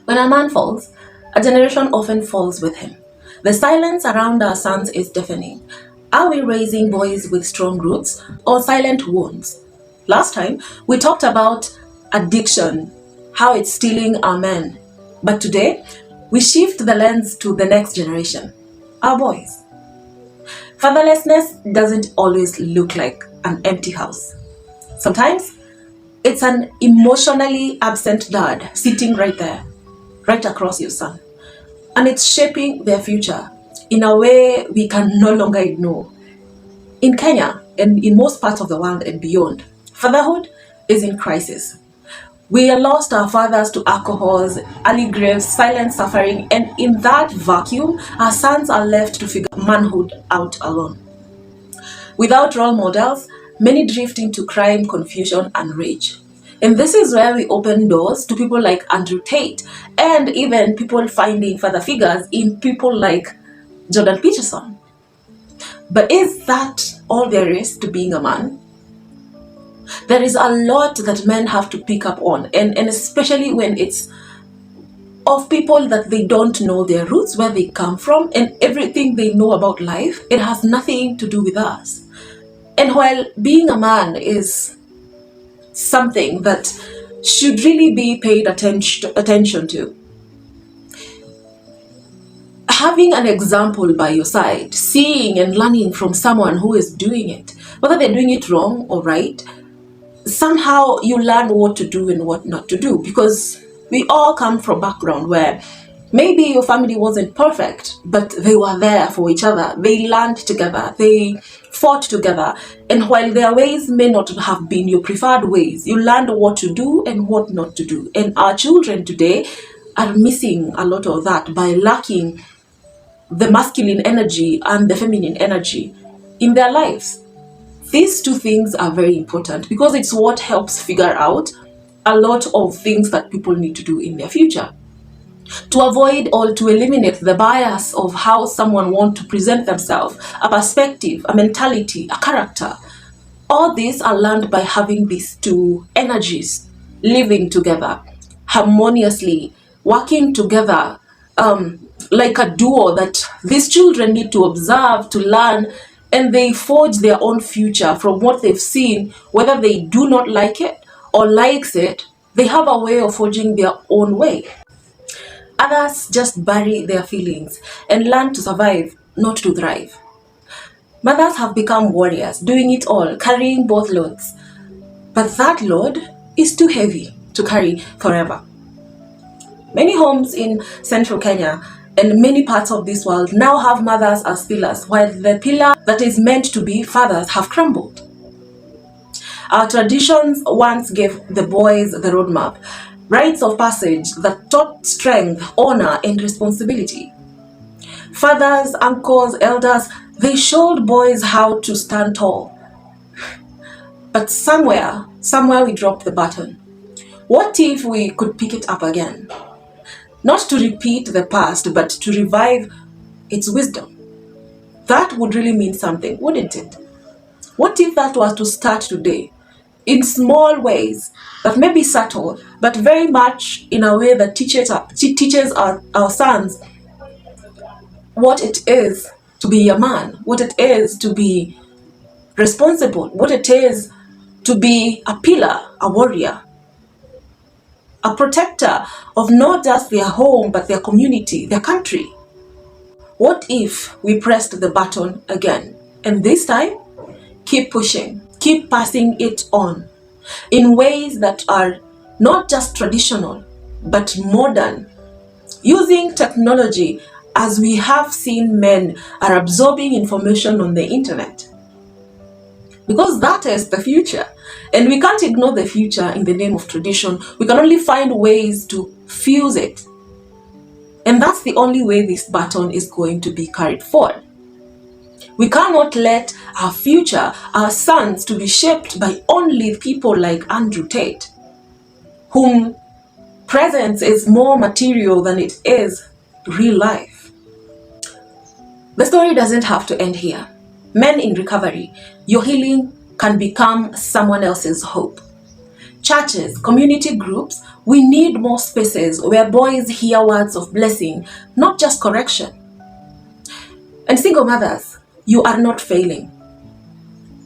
When a man falls, a generation often falls with him. The silence around our sons is deafening. Are we raising boys with strong roots or silent wounds? Last time, we talked about addiction, how it's stealing our men. But today, we shift the lens to the next generation, our boys. Fatherlessness doesn't always look like an empty house. Sometimes, it's an emotionally absent dad sitting right there, right across your son. And it's shaping their future in a way we can no longer ignore. In Kenya and in most parts of the world and beyond, fatherhood is in crisis. We lost our fathers to alcohols, early graves, silent suffering, and in that vacuum, our sons are left to figure manhood out alone. Without role models, many drift into crime, confusion, and rage. And this is where we open doors to people like Andrew Tate and even people finding father figures in people like Jordan Peterson. But is that all there is to being a man? There is a lot that men have to pick up on, and especially when it's of people that they don't know their roots, where they come from, and everything they know about life, it has nothing to do with us. And while being a man is something that should really be paid attention to, having an example by your side, seeing and learning from someone who is doing it, whether they're doing it wrong or right, somehow you learn what to do and what not to do, because we all come from background where maybe your family wasn't perfect, but they were there for each other. They learned together, they fought together, and while their ways may not have been your preferred ways, you learned what to do and what not to do. And our children today are missing a lot of that by lacking the masculine energy and the feminine energy in their lives. These two things are very important because it's what helps figure out a lot of things that people need to do in their future. To avoid or to eliminate the bias of how someone wants to present themselves, a perspective, a mentality, a character. All these are learned by having these two energies living together, harmoniously, working together, like a duo that these children need to observe, to learn, and they forge their own future from what they've seen, whether they do not like it or likes it. They have a way of forging their own way. Others just bury their feelings and learn to survive, not to thrive. Mothers have become warriors, doing it all, carrying both loads. But that load is too heavy to carry forever. Many homes in central Kenya and many parts of this world now have mothers as pillars, while the pillar that is meant to be fathers have crumbled. Our traditions once gave the boys the roadmap, rites of passage that taught strength, honor, and responsibility. Fathers, uncles, elders, they showed boys how to stand tall. But somewhere we dropped the button. What if we could pick it up again? Not to repeat the past, but to revive its wisdom. That would really mean something, wouldn't it? What if that was to start today? In small ways that may be subtle, but very much in a way that teaches our sons what it is to be a man, what it is to be responsible, what it is to be a pillar, a warrior, a protector of not just their home, but their community, their country. What if we pressed the button again? And this time, keep pushing, keep passing it on in ways that are not just traditional, but modern, using technology as we have seen men are absorbing information on the internet. Because that is the future. And we can't ignore the future in the name of tradition. We can only find ways to fuse it. And that's the only way this baton is going to be carried forward. We cannot let our future, our sons, to be shaped by only people like Andrew Tate, whom presence is more material than it is real life. The story doesn't have to end here. Men in recovery, your healing can become someone else's hope. churches, community groups, we need more spaces where boys hear words of blessing, not just correction. And single mothers, you are not failing.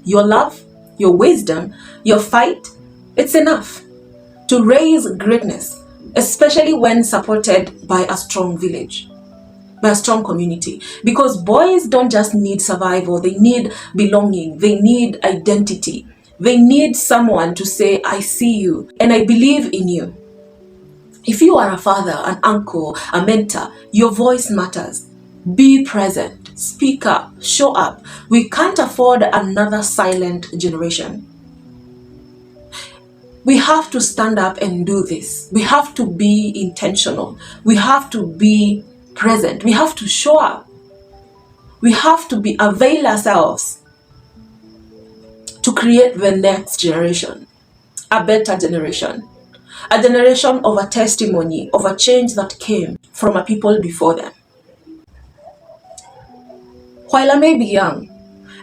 Your love, your wisdom, your fight, it's enough to raise greatness, especially when supported by a strong village, by a strong community. Because boys don't just need survival, they need belonging, they need identity. They need someone to say, I see you and I believe in you. If you are a father, an uncle, a mentor, your voice matters. Be present, speak up, show up. We can't afford another silent generation. We have to stand up and do this. We have to be intentional. We have to be present. We have to show up. We have to avail ourselves to create the next generation, a better generation, a generation of a testimony, of a change that came from a people before them. While I may be young,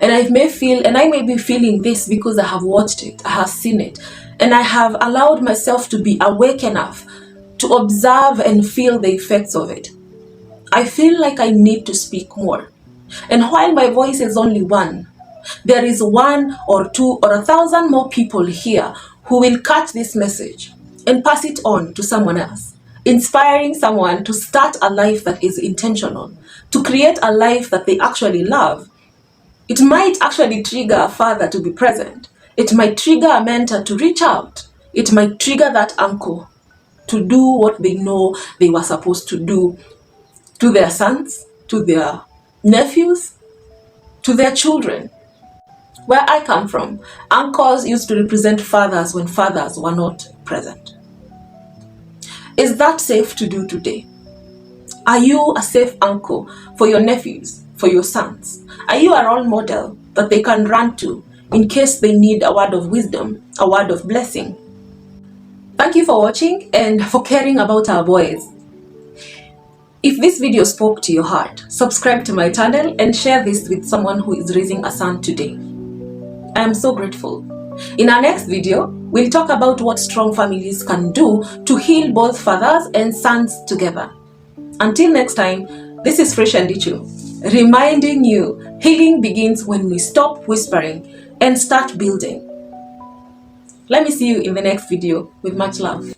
and I may be feeling this because I have watched it, I have seen it, and I have allowed myself to be awake enough to observe and feel the effects of it. I feel like I need to speak more. And while my voice is only one, there is 1 or 2 or 1,000 more people here who will catch this message and pass it on to someone else, inspiring someone to start a life that is intentional, to create a life that they actually love. It might actually trigger a father to be present. It might trigger a mentor to reach out. It might trigger that uncle to do what they know they were supposed to do to their sons, to their nephews, to their children. Where I come from, uncles used to represent fathers when fathers were not present. Is that safe to do today? Are you a safe uncle for your nephews, for your sons? Are you a role model that they can run to in case they need a word of wisdom, a word of blessing? Thank you for watching and for caring about our boys. If this video spoke to your heart, subscribe to my channel and share this with someone who is raising a son today. I am so grateful. In our next video, we'll talk about what strong families can do to heal both fathers and sons together. Until next time, this is Fresh and Dichu, reminding you healing begins when we stop whispering and start building. Let me see you in the next video with much love.